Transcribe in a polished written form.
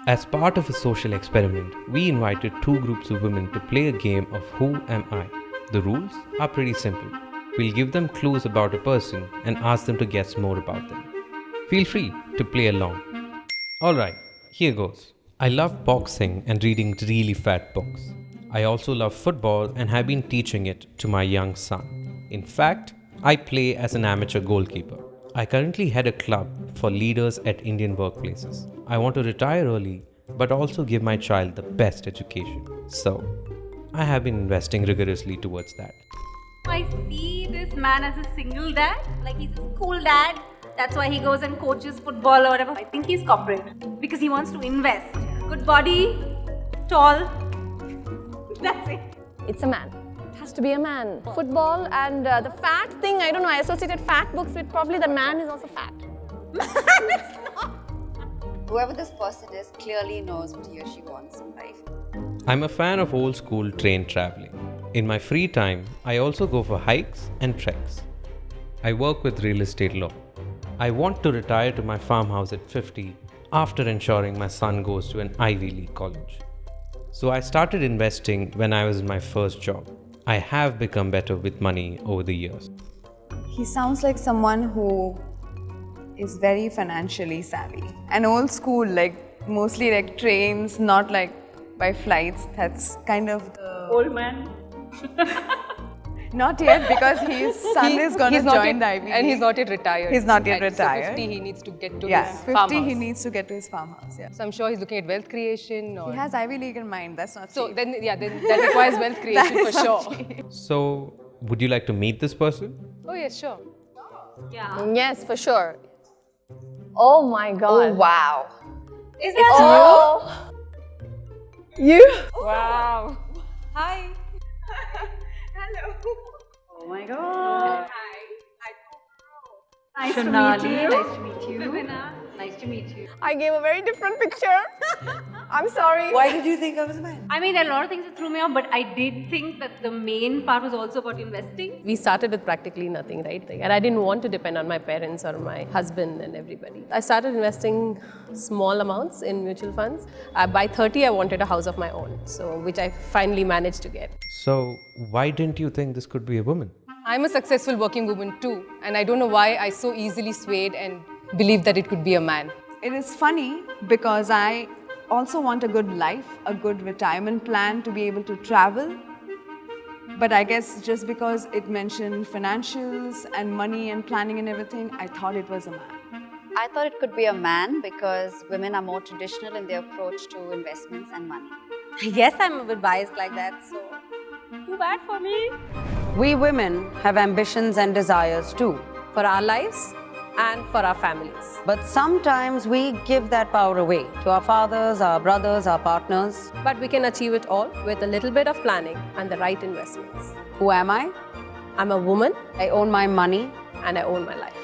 As part of a social experiment, we invited two groups of women to play a game of Who Am I? The rules are pretty simple. We'll give them clues about a person and ask them to guess more about them. Feel free to play along. Alright, here goes. I love boxing and reading really fat books. I also love football and have been teaching it to my young son. In fact, I play as an amateur goalkeeper. I currently head a club for leaders at Indian workplaces. I want to retire early, but also give my child the best education. So, I have been investing rigorously towards that. I see this man as a single dad, like he's a school dad. That's why he goes and coaches football or whatever. I think he's corporate because he wants to invest. Good body, tall. That's it. It's a man. It has to be a man. Football and the fat thing, I don't know, I associated fat books with probably the man is also fat. Whoever this person is clearly knows what he or she wants in life. I'm a fan of old school train traveling. In my free time, I also go for hikes and treks. I work with real estate law. I want to retire to my farmhouse at 50 after ensuring my son goes to an Ivy League college. So I started investing when I was in my first job. I have become better with money over the years. He sounds like someone who is very financially savvy and old school, like mostly like trains, not like by flights. That's kind of the Old man. not yet because his son is going to join the Ivy League. And he's not yet retired. He's not yet At retired. 50, he needs to get to Yeah, his 50 farmhouse. he needs to get to his farmhouse. Yeah, So I'm sure he's looking at wealth creation or... he has Ivy League in mind. That's not So cheap. then that requires wealth creation for sure. So, would you like to meet this person? Oh yes, sure. Yeah. Yes, for sure. Oh my god. Wow. Is that Oh. You? Wow. Hi. Hello. Oh my god. Nice to Shonali, meet you. nice to meet you. Vivina. Nice to meet you. I gave a very different picture. I'm sorry. Why did you think I was a man? I mean, there are a lot of things that threw me off, but I did think that the main part was also about investing. We started with practically nothing, right? And I didn't want to depend on my parents or my husband and everybody. I started investing small amounts in mutual funds. By 30, I wanted a house of my own, so which I finally managed to get. So, why didn't you think this could be a woman? I'm a successful working woman too, and I don't know why I so easily swayed and believed that it could be a man. It is funny because I also want a good life, a good retirement plan to be able to travel. But I guess just because it mentioned financials and money and planning and everything, I thought it was a man. I thought it could be a man because women are more traditional in their approach to investments and money. I guess I'm a bit biased like that, so too bad for me. We women have ambitions and desires too. For our lives and for our families. But sometimes we give that power away to our fathers, our brothers, our partners. But we can achieve it all with a little bit of planning and the right investments. Who am I? I'm a woman I own my money. and I own my life.